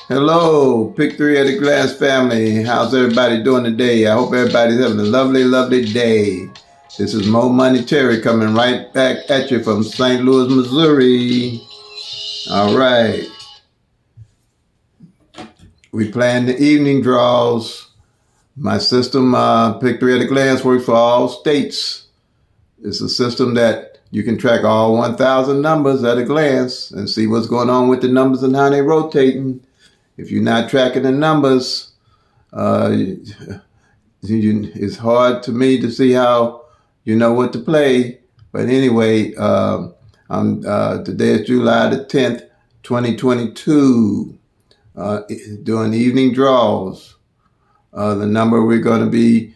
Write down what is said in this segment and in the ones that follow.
Hello, Pick-3 at the Glass family. How's everybody doing today? I hope everybody's having a lovely, lovely day. This is Mo Money Terry coming right back at you from St. Louis, Missouri. All right. We playing the evening draws. My system, Pick-3 at a Glance, works for all states. It's a system that you can track all 1,000 numbers at a glance and see what's going on with the numbers and how they're rotating. If you're not tracking the numbers, it's hard to me to see how you know what to play. But anyway, today is July the 10th, 2022, doing evening draws. The number we're going to be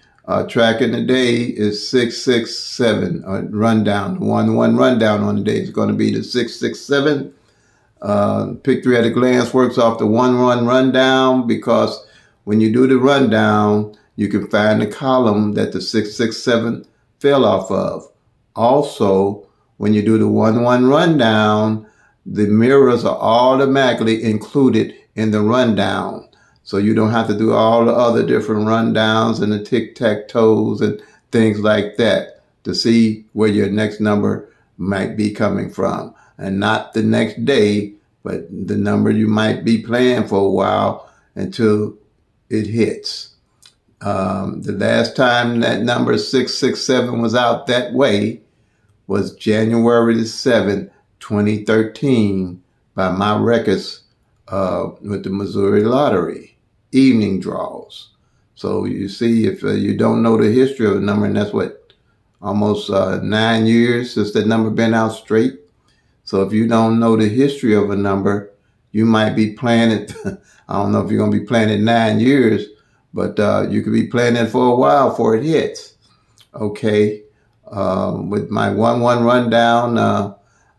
tracking today is 667. Rundown, 1-1 rundown on the day is going to be the 667. Pick-3 at a Glance works off the 1-1 rundown because when you do the rundown, you can find the column that the 667 fell off of. Also, when you do the 1-1 rundown, the mirrors are automatically included in the rundown. So you don't have to do all the other different rundowns and the tic-tac-toes and things like that to see where your next number might be coming from. And not the next day, but the number you might be playing for a while until it hits. The last time that number 667 was out that way was January the 7th, 2013, by my records with the Missouri Lottery, evening draws. So you see, if you don't know the history of a number, and that's what, almost 9 years since that number been out straight. So if you don't know the history of a number, you might be playing it. I don't know if you're going to be playing it 9 years, but you could be playing it for a while before it hits. Okay. With my 1-1 rundown,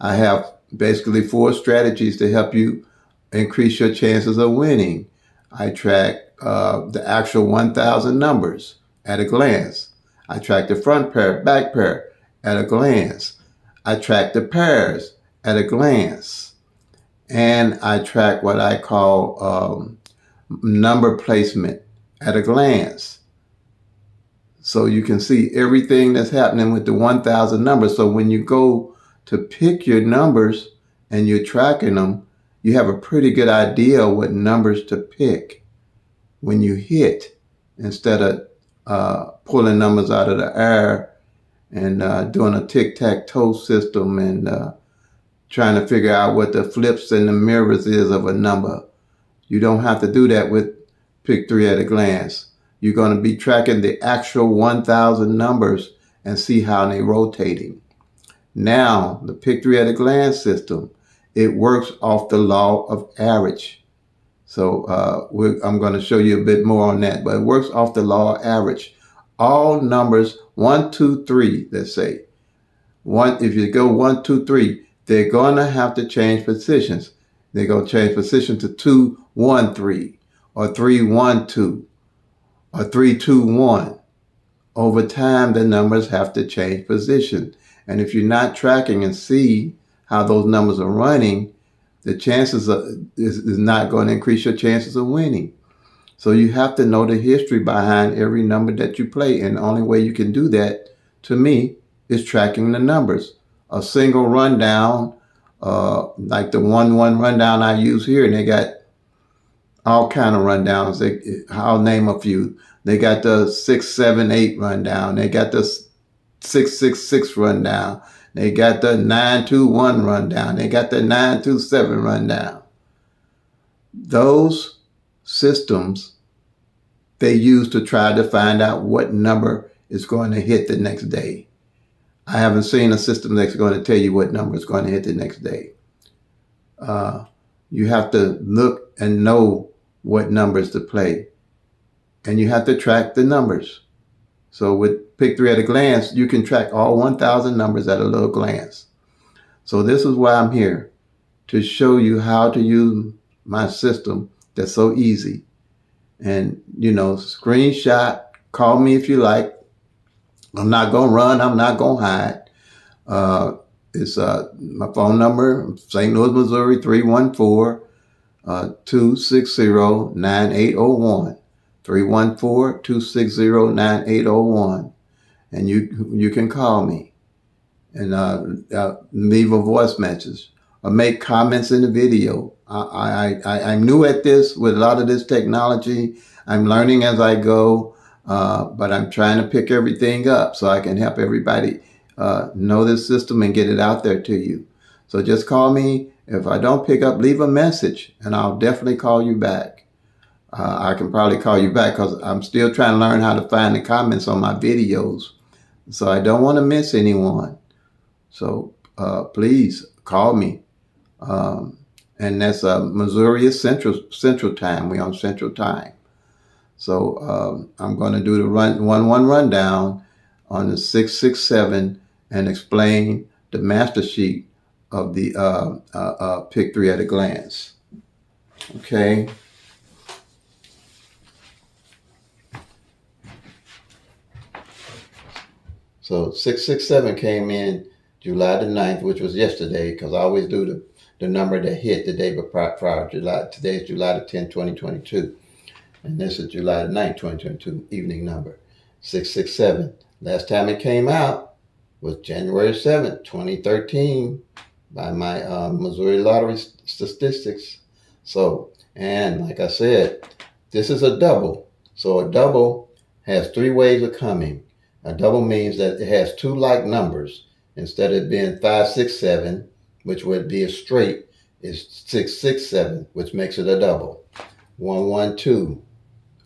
I have basically 4 strategies to help you increase your chances of winning. I track the actual 1,000 numbers at a glance. I track the front pair, back pair at a glance. I track the pairs at a glance. And I track what I call number placement at a glance. So you can see everything that's happening with the 1,000 numbers. So when you go to pick your numbers and you're tracking them, you have a pretty good idea what numbers to pick when you hit, instead of pulling numbers out of the air and doing a tic-tac-toe system and trying to figure out what the flips and the mirrors is of a number. You don't have to do that with Pick-3 at a Glance. You're going to be tracking the actual 1,000 numbers and see how they're rotating. Now, the Pick-3 at a Glance system, it works off the law of average. So I'm going to show you a bit more on that, but it works off the law of average. All numbers 1, 2, 3, let's say. If you go 1, 2, 3, they're going to have to change positions. They're going to change position to 2, 1, 3, or 3, 1, 2, or 3, 2, 1. Over time, the numbers have to change position. And if you're not tracking and see how those numbers are running, the chances is not going to increase your chances of winning. So you have to know the history behind every number that you play. And the only way you can do that, to me, is tracking the numbers. A single rundown, like the 1-1 rundown I use here, and they got all kind of rundowns. I'll name a few. They got the 678 rundown. They got the 666 rundown. They got the 921 rundown. They got the 927 rundown. Those systems they use to try to find out what number is going to hit the next day. I haven't seen a system that's going to tell you what number is going to hit the next day. You have to look and know what numbers to play. And you have to track the numbers. So with Pick-3 at a Glance, you can track all 1,000 numbers at a little glance. So this is why I'm here, to show you how to use my system that's so easy. And, screenshot, call me if you like. I'm not going to run. I'm not going to hide. It's my phone number, St. Louis, Missouri, 314 260-9801. 314-260-9801. And you can call me and leave a voice message or make comments in the video. I'm new at this with a lot of this technology. I'm learning as I go, but I'm trying to pick everything up so I can help everybody know this system and get it out there to you. So just call me. If I don't pick up, leave a message and I'll definitely call you back. I can probably call you back because I'm still trying to learn how to find the comments on my videos. So I don't want to miss anyone. So please call me. And that's Missouri is Central Time. We're on Central Time. So I'm going to do the 1-1 rundown on the 667 and explain the master sheet of the PICK-3 at a glance. Okay. So 667 came in July the 9th, which was yesterday, because I always do the number that hit the day prior to July. Today is July the 10th, 2022. And this is July the 9th, 2022, evening number. 667. Last time it came out was January 7th, 2013 by my Missouri Lottery statistics. So, and like I said, this is a double. So a double has three ways of coming. A double means that it has two like numbers. Instead of being 567, which would be a straight, is 667, which makes it a double. 112,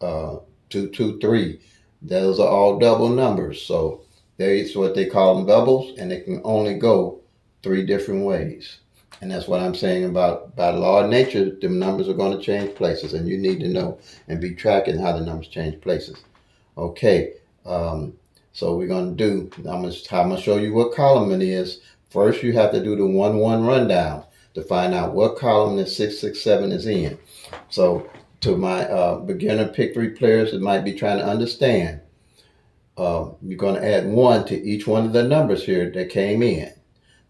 223. Those are all double numbers. So that's what they call them, doubles, and it can only go three different ways. And that's what I'm saying about by law of nature, the numbers are going to change places, and you need to know and be tracking how the numbers change places. Okay. So we're going to do, I'm going to show you what column it is. First, you have to do the 1-1 rundown to find out what column the 667 is in. So to my beginner PICK-3 players that might be trying to understand, you're going to add 1 to each one of the numbers here that came in.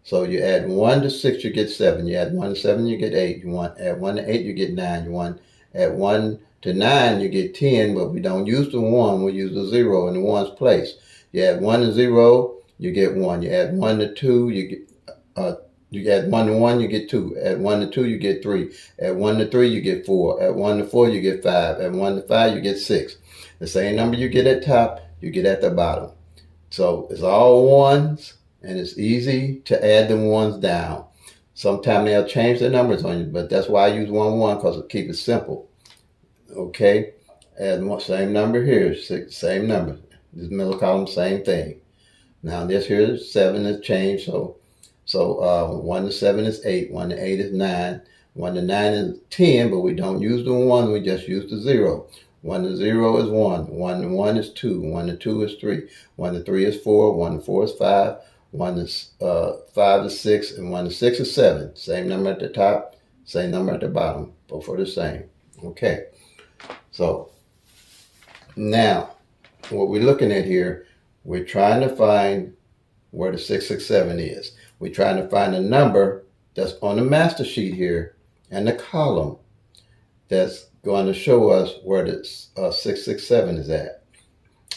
So you add 1 to 6, you get 7. You add 1 to 7, you get 8. You add 1 to 8, you get 9. You add 1 to 9, you get 10, but we don't use the 1, we use the 0 in the 1's place. You add 1 to 0, you get 1. You add 1 to 2, you add 1 to 1, you get 2. Add 1 to 2, you get 3. Add 1 to 3, you get 4. Add 1 to 4, you get 5. Add 1 to 5, you get 6. The same number you get at top, you get at the bottom. So it's all ones, and it's easy to add the ones down. Sometimes they'll change the numbers on you, but that's why I use 1-1, because it keeps it simple. Okay? Add one, same number here, same number. This middle column, same thing. Now this here is 7 is changed, so 1 to 7 is 8, 1 to 8 is 9, 1 to 9 is 10, but we don't use the 1, we just use the 0. 1 to 0 is 1, 1 to 1 is 2, 1 to 2 is 3, 1 to 3 is 4, 1 to 4 is 5, 1 to 5 is 6, and 1 to 6 is 7. Same number at the top, same number at the bottom, both are the same. Okay, so now what we're looking at here, we're trying to find where the 667 is. We're trying to find a number that's on the master sheet here and the column that's going to show us where the 667 is at.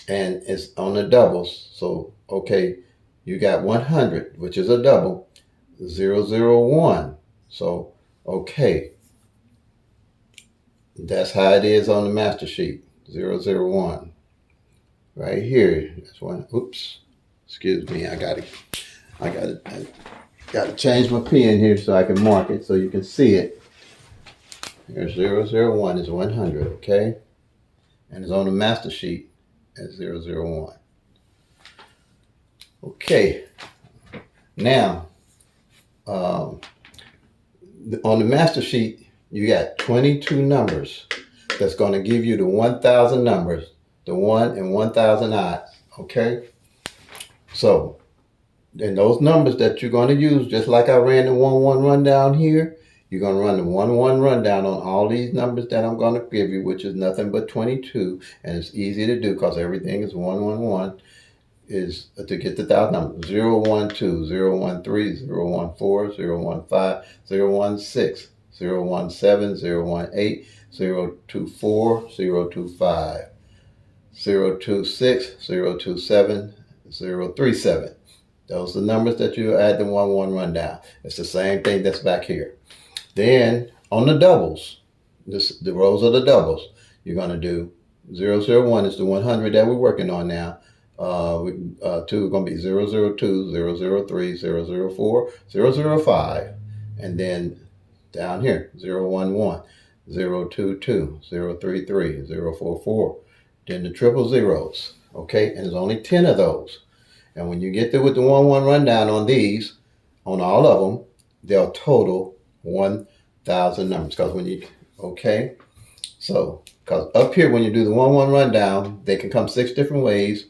And it's on the doubles. So, okay, you got 100, which is a double, 001. So, okay, that's how it is on the master sheet, 001. Right here, that's one. Oops, excuse me. I gotta change my pen here so I can mark it so you can see it. Here's 001 is 100, okay, and it's on the master sheet at 001. Okay, now on the master sheet you got 22 numbers. That's going to give you the 1,000 numbers. The 1 and 1,000 odds, okay? So, and those numbers that you're going to use, just like I ran the 1-1 rundown here, you're going to run the 1-1 rundown on all these numbers that I'm going to give you, which is nothing but 22, and it's easy to do because everything is 1-1-1, is to get the 1,000 numbers. 012, 013, 014, 015, 016. 017, 018, 024, 025, 026, 027, 037. Those are the numbers that you add the 1-1 rundown. It's the same thing that's back here. Then on the doubles, the rows of the doubles, you're going to do 001 is the 100 that we're working on now. Two are going to be 002, 003, 004, 005, and then down here 011, 022, 033, 044. Then the triple zeros, okay? And there's only 10 of those. And when you get through with the 1-1 rundown on these, on all of them, they'll total 1,000 numbers. Because when you, okay? So, because up here, when you do the 1-1 rundown, they can come 6 different ways,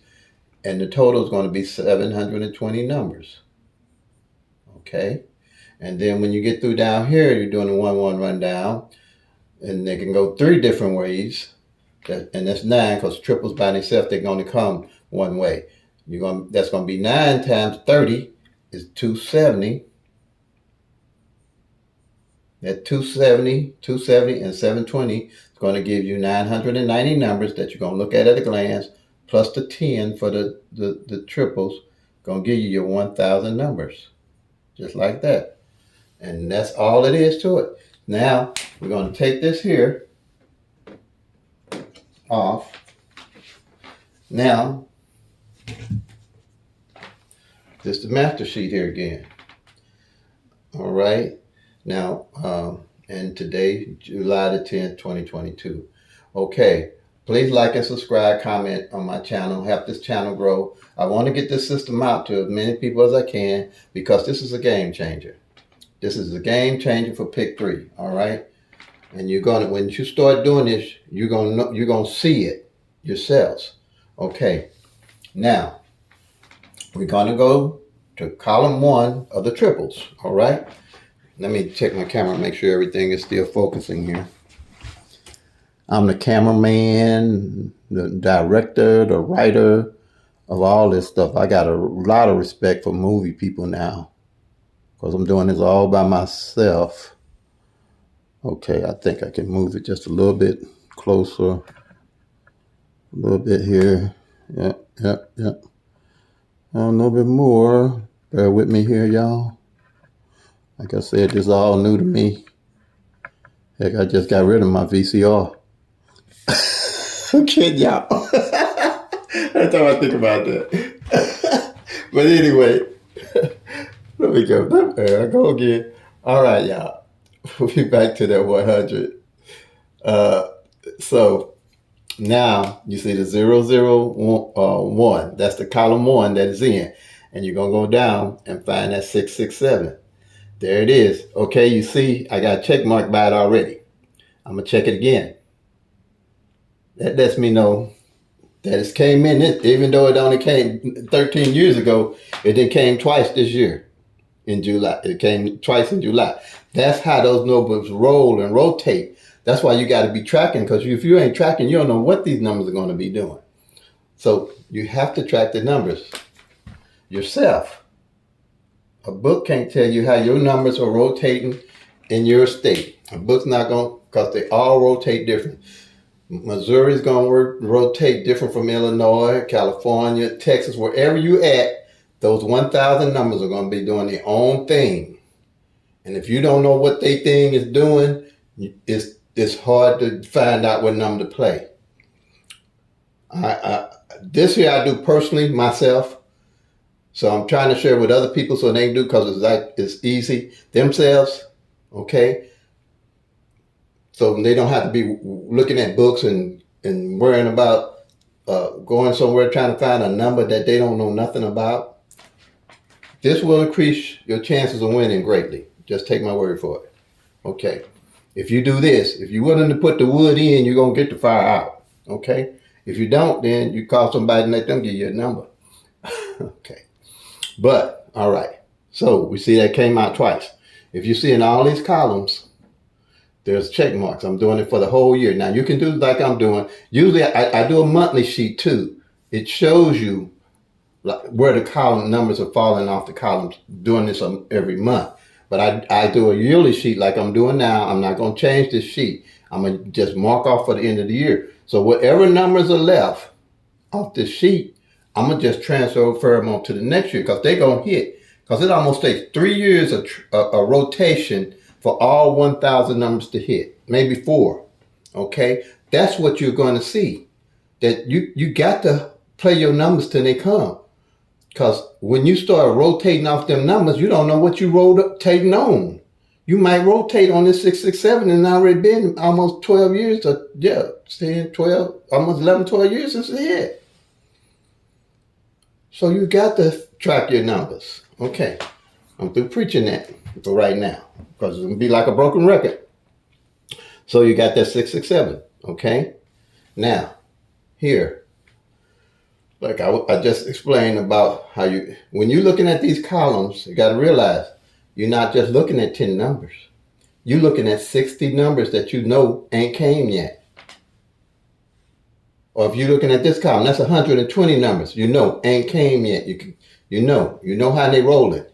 and the total is going to be 720 numbers. Okay? And then when you get through down here, you're doing the 1-1 rundown, and they can go 3 different ways. And that's 9, because triples by themselves, they're going to come one way. That's going to be 9 times 30 is 270. That 270, and 720 is going to give you 990 numbers that you're going to look at a glance, plus the 10 for the triples, going to give you your 1,000 numbers, just like that. And that's all it is to it. Now, we're going to take this here off. Now, this is the master sheet here again. All right. Now, and today, July the 10th, 2022. Okay. Please like and subscribe, comment on my channel, help this channel grow. I want to get this system out to as many people as I can, because this is a game changer. This is a game changer for PICK-3. All right. And you're gonna, when you start doing this, you're gonna see it yourselves. Okay. Now, we're gonna go to column 1 of the triples. All right. Let me check my camera and make sure everything is still focusing here. I'm the cameraman, the director, the writer of all this stuff. I got a lot of respect for movie people now, because I'm doing this all by myself. Okay, I think I can move it just a little bit closer. A little bit here. Yep. A little bit more. Bear with me here, y'all. Like I said, this is all new to me. Heck, I just got rid of my VCR. I'm kidding y'all. Every time I think about that. But anyway, let me go. There I go again. All right, y'all. We'll be back to that 100. So now you see the 001. That's the column 1 that is in. And you're going to go down and find that 667. There it is. Okay, you see I got a check mark by it already. I'm going to check it again. That lets me know that it came in, even though it only came 13 years ago, it then came twice this year in July. It came twice in July. That's how those notebooks roll and rotate. That's why you got to be tracking, because if you ain't tracking, you don't know what these numbers are going to be doing. So you have to track the numbers yourself. A book can't tell you how your numbers are rotating in your state. A book's not going to, because they all rotate different. Missouri's going to rotate different from Illinois, California, Texas, wherever you at, those 1,000 numbers are going to be doing their own thing. And if you don't know what their thing is doing, it's hard to find out what number to play. This here I do personally myself. So I'm trying to share with other people so they can do, because it's easy themselves. Okay. So they don't have to be looking at books and worrying about going somewhere trying to find a number that they don't know nothing about. This will increase your chances of winning greatly. Just take my word for it. Okay. If you do this, if you're willing to put the wood in, you're going to get the fire out. Okay. If you don't, then you call somebody and let them give you a number. Okay. But, all right. So we see that came out twice. If you see in all these columns, there's check marks. I'm doing it for the whole year. Now, you can do like I'm doing. Usually, I do a monthly sheet, too. It shows you like where the column numbers are falling off the columns, doing this every month. But I do a yearly sheet like I'm doing now. I'm not going to change this sheet. I'm going to just mark off for the end of the year. So whatever numbers are left off this sheet, I'm going to just transfer them on to the next year because they're going to hit. Because it almost takes 3 years of a rotation for all 1,000 numbers to hit. Maybe 4. Okay? That's what you're going to see. That you got to play your numbers till they come. Because when you start rotating off them numbers, you don't know what you rotating on. You might rotate on this 667 and already been almost 12 years, or 10, 12, almost 11, 12 years since it hit. So you got to track your numbers. Okay, I'm through preaching that for right now because it's going to be like a broken record. So you got that 667, okay? Now, here, like I just explained about how when you're looking at these columns, you got to realize you're not just looking at 10 numbers. You're looking at 60 numbers that you know ain't came yet. Or if you're looking at this column, that's 120 numbers you know ain't came yet. You know how they roll it.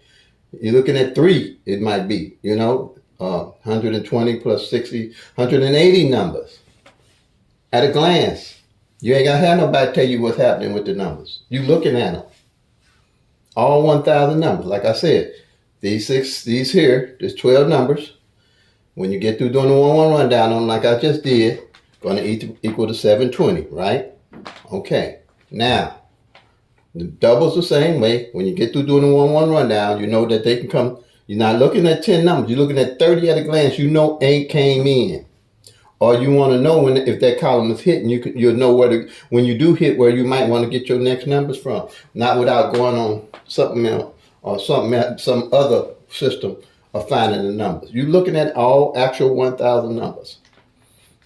You're looking at 3, it might be, 120 plus 60, 180 numbers. At a glance, you ain't got to have nobody tell you what's happening with the numbers. You looking at them. All 1,000 numbers. Like I said, these here, there's 12 numbers. When you get through doing the 1-1 rundown on them like I just did, going to equal to 720, right? Okay. Now, the doubles the same way. When you get through doing the 1-1 rundown, you know that they can come. You're not looking at 10 numbers. You're looking at 30 at a glance. You know 8 came in. Or you want to know if that column is hitting, you'll know when you do hit, where you might want to get your next numbers from. Not without going on something else or some other system of finding the numbers. You're looking at all actual 1,000 numbers.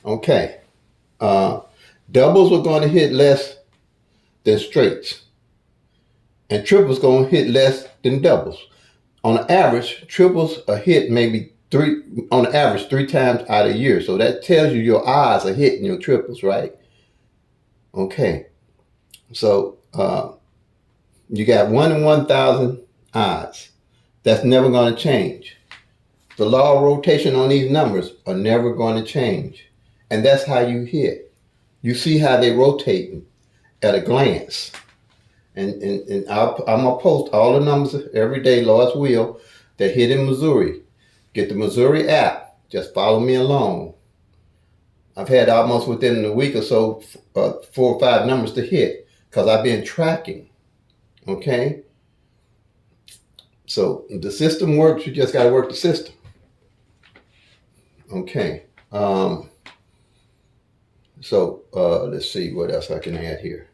Okay. Doubles are going to hit less than straights. And triples going to hit less than doubles. On average, triples are hit maybe 3 times out of a year. So that tells you your odds are hitting your triples, right? Okay. So you got 1 in 1,000 odds. That's never going to change. The law of rotation on these numbers are never going to change. And that's how you hit. You see how they rotating at a glance. And I'm going to post all the numbers every day, Lord's will, that hit in Missouri. Get the Missouri app. Just follow me along. I've had almost within a week or so 4 or 5 numbers to hit because I've been tracking. Okay? So the system works. You just got to work the system. Okay. So let's see what else I can add here.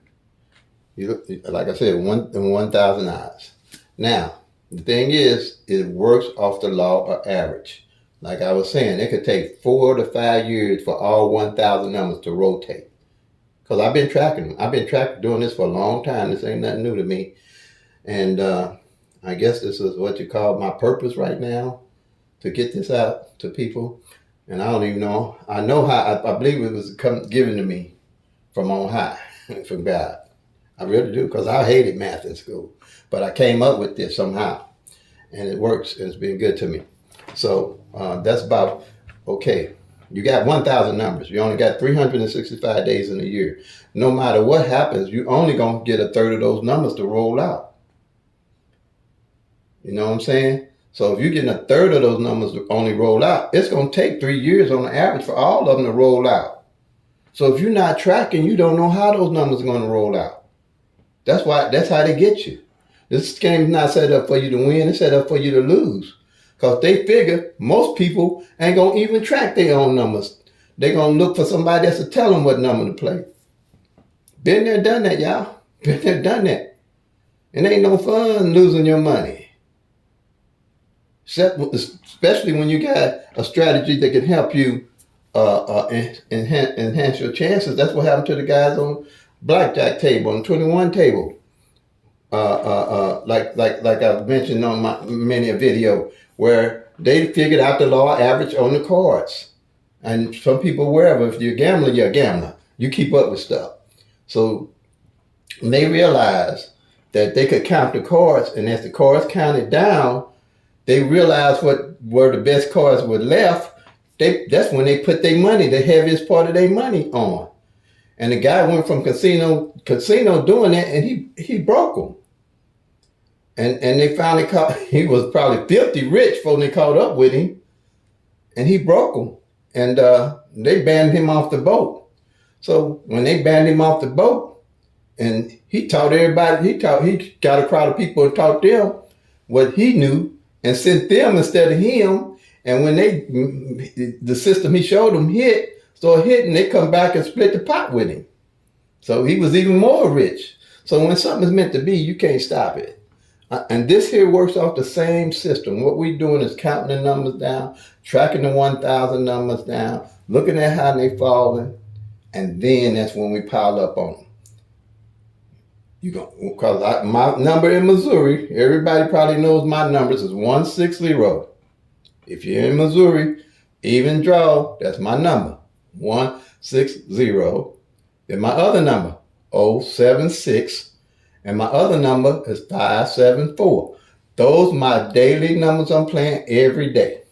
You look, like I said, 1 in 1,000 odds. Now, the thing is, it works off the law of average. Like I was saying, it could take 4 to 5 years for all 1,000 numbers to rotate. Because I've been tracking them. I've been doing this for a long time. This ain't nothing new to me. And I guess this is what you call my purpose right now, to get this out to people. And I don't even know. I know how. I believe it was given to me from on high, from God. I really do, because I hated math in school. But I came up with this somehow. And it works, and it's been good to me. So that's about, okay, you got 1,000 numbers. You only got 365 days in a year. No matter what happens, you only going to get a third of those numbers to roll out. You know what I'm saying? So if you're getting a third of those numbers to only roll out, it's going to take 3 years on the average for all of them to roll out. So if you're not tracking, you don't know how those numbers are going to roll out. That's how they get you. This game is not set up for you to win. It's set up for you to lose. Because they figure most people ain't going to even track their own numbers. They're going to look for somebody else to tell them what number to play. Been there, done that, y'all. Been there, done that. It ain't no fun losing your money. Especially when you got a strategy that can help you enhance your chances. That's what happened to the guys on blackjack table, on the 21 table. Like I've mentioned on my many a video, where they figured out the law average on the cards. And some people wherever, if you're a gambler, you're a gambler. You keep up with stuff. So they realized that they could count the cards, and as the cards counted down, they realized what were the best cards were left. That's when they put their money, the heaviest part of their money on. And the guy went from casino doing that, and he broke them. And they finally caught. He was probably filthy rich before they caught up with him, and he broke them. And they banned him off the boat. So when they banned him off the boat, and he taught everybody, he got a crowd of people and taught them what he knew and sent them instead of him. And when the system he showed them started hitting, they come back and split the pot with him. So he was even more rich. So when something is meant to be, you can't stop it. And this here works off the same system. What we're doing is counting the numbers down, tracking the 1,000 numbers down, looking at how they falling, and then that's when we pile up on them. Because my number in Missouri, everybody probably knows my numbers is 160. If you're in Missouri, even draw, that's my number, 160. Then my other number, 076. And my other number is 574. Those my daily numbers I'm playing every day.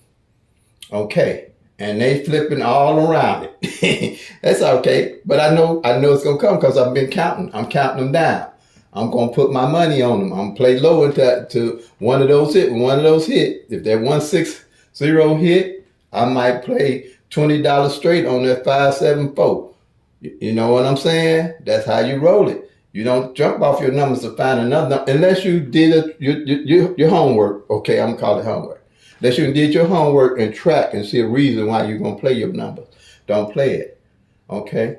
Okay. And they flipping all around it. That's okay. But I know it's going to come because I've been counting. I'm counting them down. I'm going to put my money on them. I'm going to play low to one of those hit. When one of those hit, if that 160 hit, I might play $20 straight on that 574. You know what I'm saying? That's how you roll it. You don't jump off your numbers to find another number unless you did your homework. Okay, I'm going to call it homework. Unless you did your homework and track and see a reason why you're going to play your numbers. Don't play it. Okay?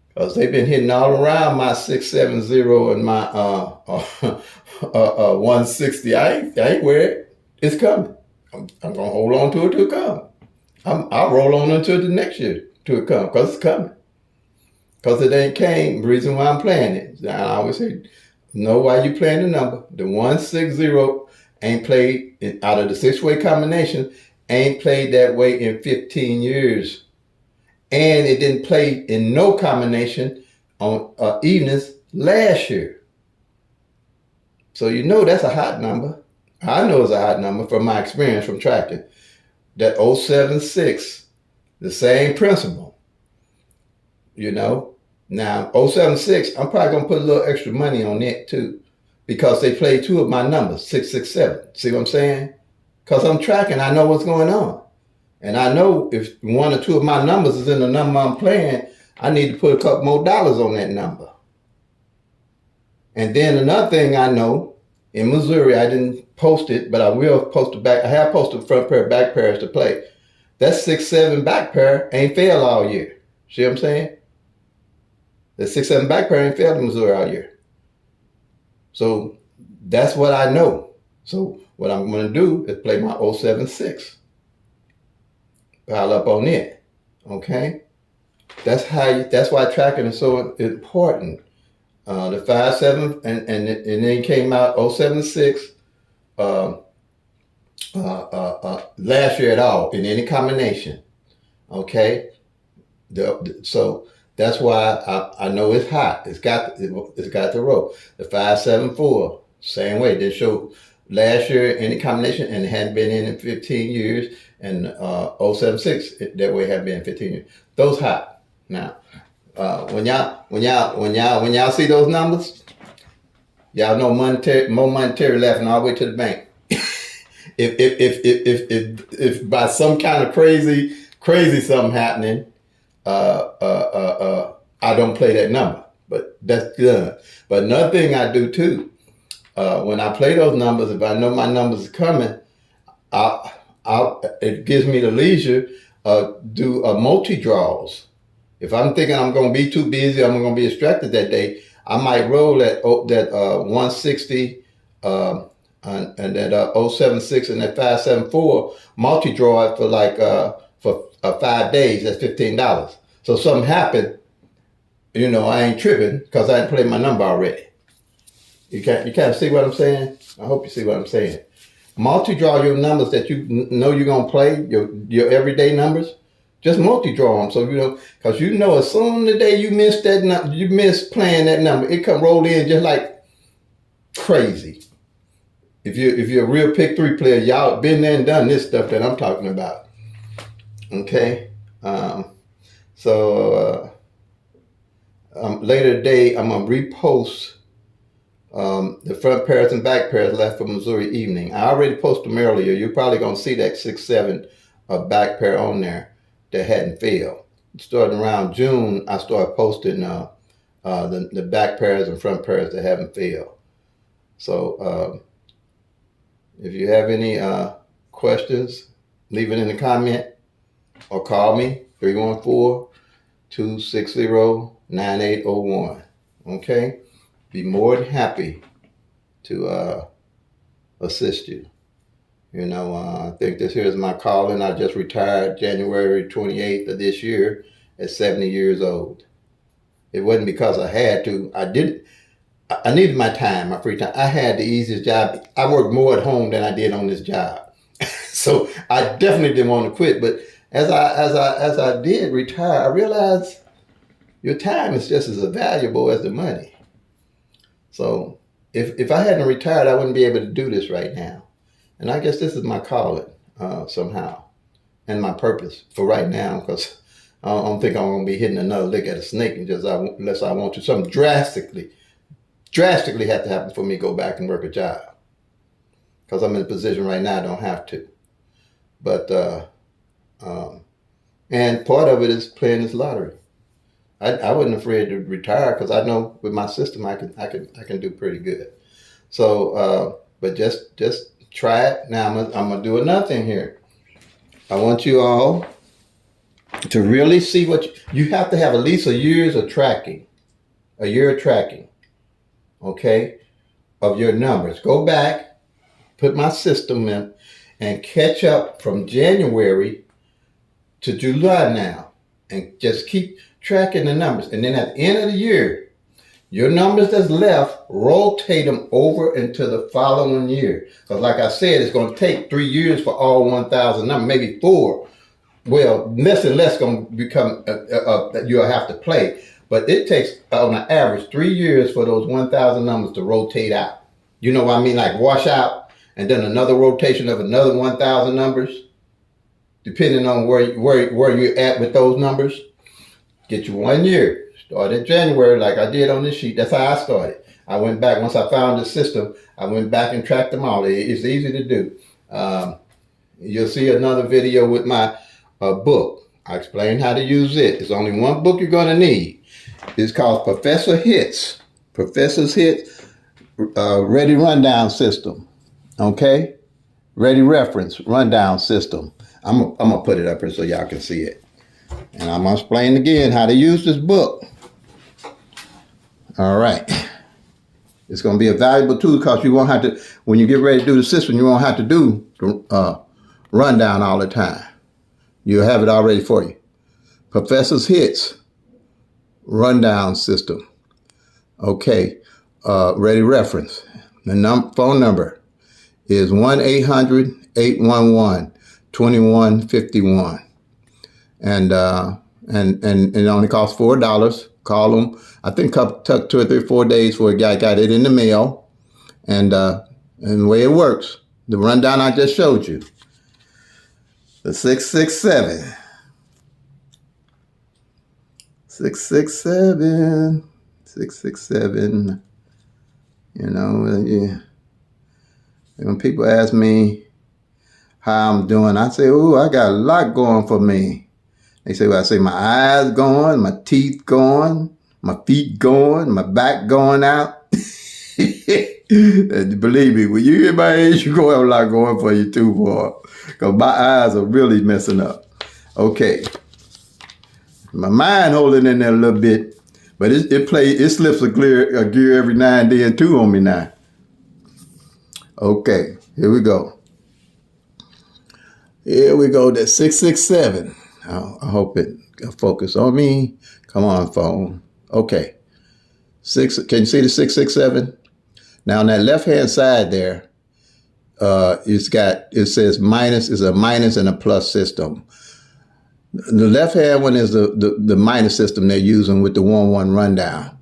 Because they've been hitting all around my 670 and my 160. I ain't worried. It's coming. I'm going to hold on to it till it comes. I'll roll on until the next year till it comes because it's coming. Because it ain't came, the reason why I'm playing it. I always say, know why you playing the number. The 160 ain't played out of the 6-way combination, ain't played that way in 15 years. And it didn't play in no combination on evenings last year. So you know that's a hot number. I know it's a hot number from my experience from tracking. That 076, the same principle. You know? Now, 076, I'm probably going to put a little extra money on it too, because they play two of my numbers, 667. See what I'm saying? Because I'm tracking, I know what's going on. And I know if one or two of my numbers is in the number I'm playing, I need to put a couple more dollars on that number. And then another thing I know, in Missouri, I didn't post it, but I will post it back. I have posted front pair, back pairs to play. That 6-7 back pair ain't failed all year. See what I'm saying? The 6-7 back pair ain't failed in Missouri all year. So that's what I know. So what I'm going to do is play my 076. Pile up on it. Okay? That's why tracking is so important. The 5-7 and then it came out 076 last year at all in any combination. Okay? So that's why I know it's hot. It's got the roll. The 574, same way. They showed last year any combination and it hadn't been in 15 years. And 076 that way had been 15 years. Those hot. Now, when y'all see those numbers, y'all know more monetary laughing all the way to the bank. if by some kind of crazy something happening, I don't play that number, but that's good. But another thing I do too, when I play those numbers, if I know my numbers are coming, it gives me the leisure do multi-draws. If I'm thinking I'm going to be too busy, I'm going to be distracted that day, I might roll that 160 and that 076 and that 574, multi-draw it for 5 days. That's $15. So something happened, I ain't tripping because I ain't played my number already. You kind of see what I'm saying? I hope you see what I'm saying. Multi-draw your numbers that you know you're going to play, your everyday numbers. Just multi-draw them, so because as soon as the day you miss that number, you miss playing that number, it come roll in just like crazy. if you're a real pick-3 player, y'all been there and done this stuff that I'm talking about. Okay. Later today, I'm gonna repost the front pairs and back pairs left for Missouri evening. I already posted them earlier. You're probably gonna see that 6-7 back pair on there that hadn't failed. Starting around June, I started posting the back pairs and front pairs that haven't failed. So if you have any questions, leave it in the comment or call me 314-260-9801. Okay? Be more than happy to assist you. You know, I think this here is my calling. I just retired January 28th of this year at 70 years old. It wasn't because I had to. I needed my time, my free time. I had the easiest job. I worked more at home than I did on this job. So I definitely didn't want to quit. But as I did retire, I realized your time is just as valuable as the money. So if I hadn't retired, I wouldn't be able to do this right now. And I guess this is my calling somehow, and my purpose for right now, because I don't think I'm going to be hitting another lick at a snake unless I want to. Something drastically have to happen for me to go back and work a job, because I'm in a position right now I don't have to. But and part of it is playing this lottery. I wasn't afraid to retire because I know with my system I can do pretty good. So but just try it. Now I'm gonna do another thing here. I want you all to really see what you have to have at least a year of tracking, okay, of your numbers. Go back, put my system in, and catch up from January to July now, and just keep tracking the numbers. And then at the end of the year, your numbers that's left, rotate them over into the following year. Because like I said, it's going to take 3 years for all 1,000 numbers, maybe 4. Well, less and less going to become that you'll have to play. But it takes, on an average, 3 years for those 1,000 numbers to rotate out. You know what I mean? Like wash out, and then another rotation of another 1,000 numbers, depending on where you're at with those numbers. Get you 1 year. Start in January like I did on this sheet. That's how I started. I went back, once I found the system, I went back and tracked them all. It's easy to do. You'll see another video with my book. I explain how to use it. There's only one book you're going to need. It's called Professor's Hits Ready Rundown System. Okay? Ready Reference Rundown System. I'm going to put it up here so y'all can see it. And I'm going to explain again how to use this book. All right. It's going to be a valuable tool because you won't have to, when you get ready to do the system, you won't have to do rundown all the time. You'll have it already for you. Professor's Hits Rundown System. Okay. Ready Reference. The phone number is 1-800-811-2151. And it only costs $4. Call them. I think it took 2 or 3 or 4 days for a guy got it in the mail. And the way it works, the rundown I just showed you, the 667, you know, when people ask me how I'm doing, I say, oh, I got a lot going for me. They say, well, I say my eyes going, my teeth going, my feet going, my back going out. Believe me, when you get my age, you're going to have a lot going for you too, boy. Because my eyes are really messing up. Okay. My mind holding in there a little bit, but it slips a gear every now and then too on me now. Okay, here we go. Here we go, that's 667. I hope it focus on me. Come on, phone. Okay. Can you see the 667? Now on that left-hand side there, it says minus, is a minus and a plus system. The left-hand one is the minus system they're using with the 1-1 rundown.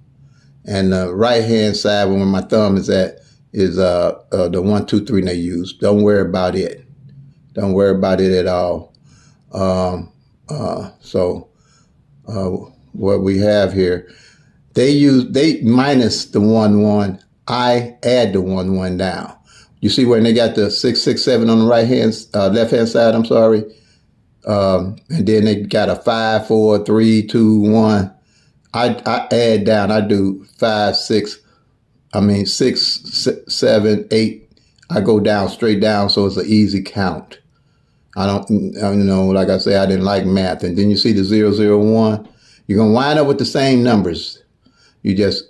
And the right-hand side, where my thumb is at, is the 1, 2, 3 they use. Don't worry about it. Don't worry about it at all. What we have here, they minus the 1, 1. I add the 1, 1 down. You see when they got the 6, 6, 7 on the left hand side. I'm sorry. And then they got a 5, 4, 3, 2, 1. I add down. I do 5, 6. 6, 7, 8. I go down straight down, so it's an easy count. I don't like I say, I didn't like math. And then you see the 0, 0, 1. You're gonna wind up with the same numbers. You just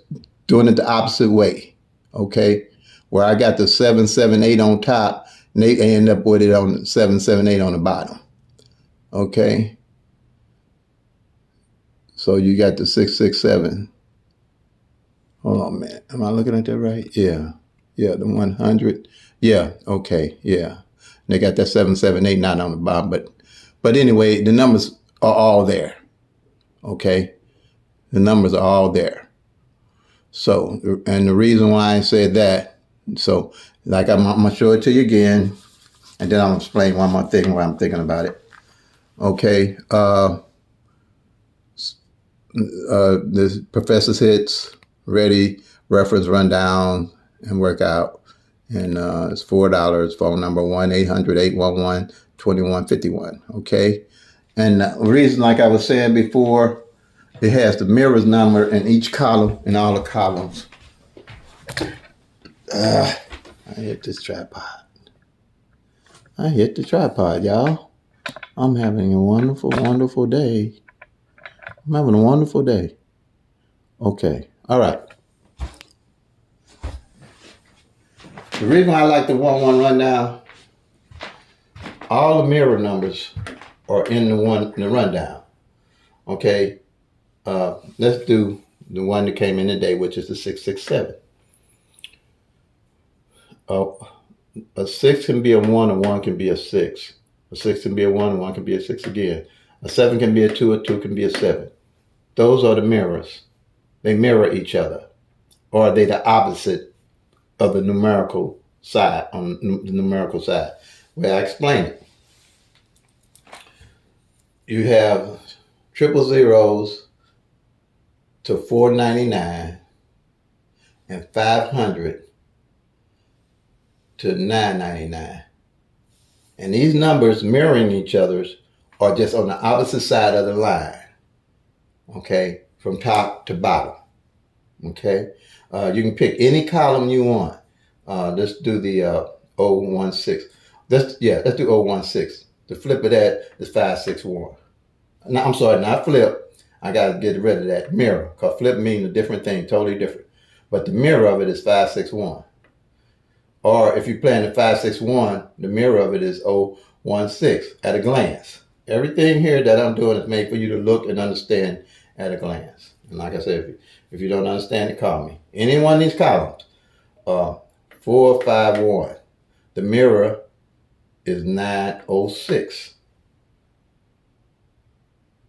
doing it the opposite way. Okay, where I got the 7, 7, 8 on top, and they end up with it on 7, 7, 8 on the bottom. Okay, so you got the 6, 6, 7. Hold on, man. Am I looking at that right? Yeah, the 100. Yeah, okay, yeah. They got that 7, 7, 8 not on the bottom, but anyway, the numbers are all there. Okay, the numbers are all there. So, and the reason why I said that, so like I'm gonna show it to you again, and then I'll explain one more thing why I'm thinking about it. Okay, this professor's hits, ready, reference, rundown, and workout. And it's $4. Phone number 1-800-811-2151. Okay, and the reason, like I was saying before, it has the mirrors number in each column, in all the columns. I hit this tripod. I hit the tripod, y'all. I'm having a wonderful, wonderful day. I'm having a wonderful day. Okay, all right. The reason I like the 1, 1 rundown, all the mirror numbers are in the rundown. Okay, let's do the one that came in today, which is the 6, 6, 7. A 6 can be a 1, a 1 can be a 6. A 6 can be a 1, a 1 can be a 6 again. A 7 can be a 2, a 2 can be a 7. Those are the mirrors. They mirror each other. Or are they the opposite of the numerical side, on the numerical side? Well, I explain it. You have triple zeros to 499 and 500 to 999. And these numbers mirroring each other's are just on the opposite side of the line. Okay, from top to bottom. Okay, you can pick any column you want. Let's do the 016. Let's do 016. The flip of that is 561. No, I'm sorry, not flip. I got to get rid of that mirror, because flip means a different thing, totally different. But the mirror of it is 561. Or if you're playing the 561, the mirror of it is 016 at a glance. Everything here that I'm doing is made for you to look and understand at a glance. And like I said, if you don't understand it, call me. Any one of these columns, 451. The mirror is 906.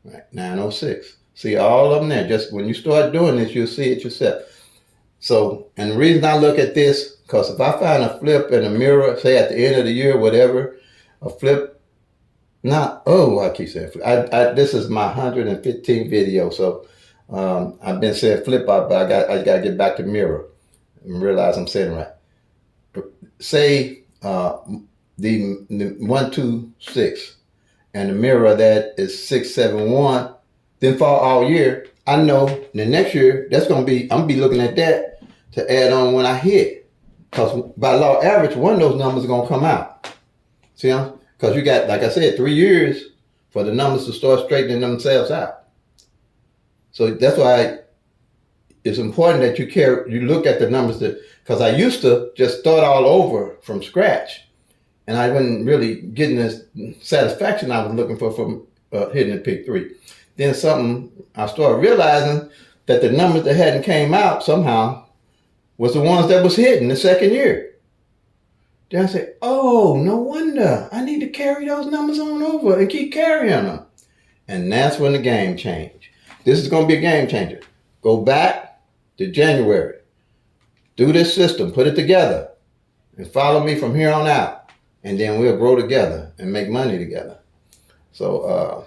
Right, 906. See all of them there. Just when you start doing this, you'll see it yourself. So, and the reason I look at this, because if I find a flip in a mirror, say at the end of the year, whatever, a flip, I keep saying flip. This is my 115th video, so I've been saying flip out, but I got to get back to mirror and realize I'm saying it right. Say the 126, and the mirror of that is 671. Then for all year, I know the next year I'm gonna be looking at that to add on when I hit. Because by law average, one of those numbers are gonna come out. See, because you got, like I said, 3 years for the numbers to start straightening themselves out. So that's why it's important that you look at the numbers, because I used to just start all over from scratch, and I wasn't really getting this satisfaction I was looking for from hitting the PICK-3. Then I started realizing that the numbers that hadn't came out somehow was the ones that was hitting the second year. Then I said, oh, no wonder. I need to carry those numbers on over and keep carrying them. And that's when the game changed. This is going to be a game changer. Go back to January. do this system, put it together, and follow me from here on out. And then we'll grow together and make money together. So,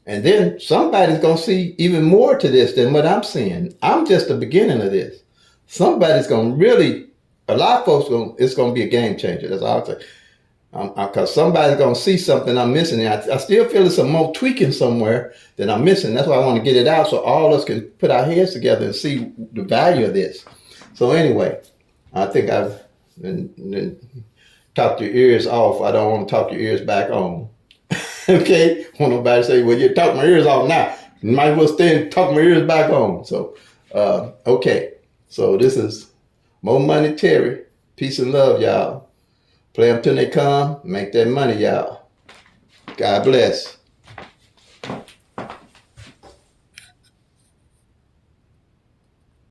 and then somebody's going to see even more to this than what I'm seeing. I'm just the beginning of this. Somebody's going to really, a lot of folks, it's going to be a game changer. That's all I'll say. Because somebody's going to see something I'm missing. I still feel there's some more tweaking somewhere that I'm missing. That's why I want to get it out so all of us can put our heads together and see the value of this. So anyway, I think I've been talked your ears off. I don't want to talk your ears back on. Okay? Want nobody to say, well, you talk my ears off now. You might as well stay and talk my ears back on. So, okay. So this is More Money Terry. Peace and love, y'all. Play them till they come. Make that money, y'all. God bless.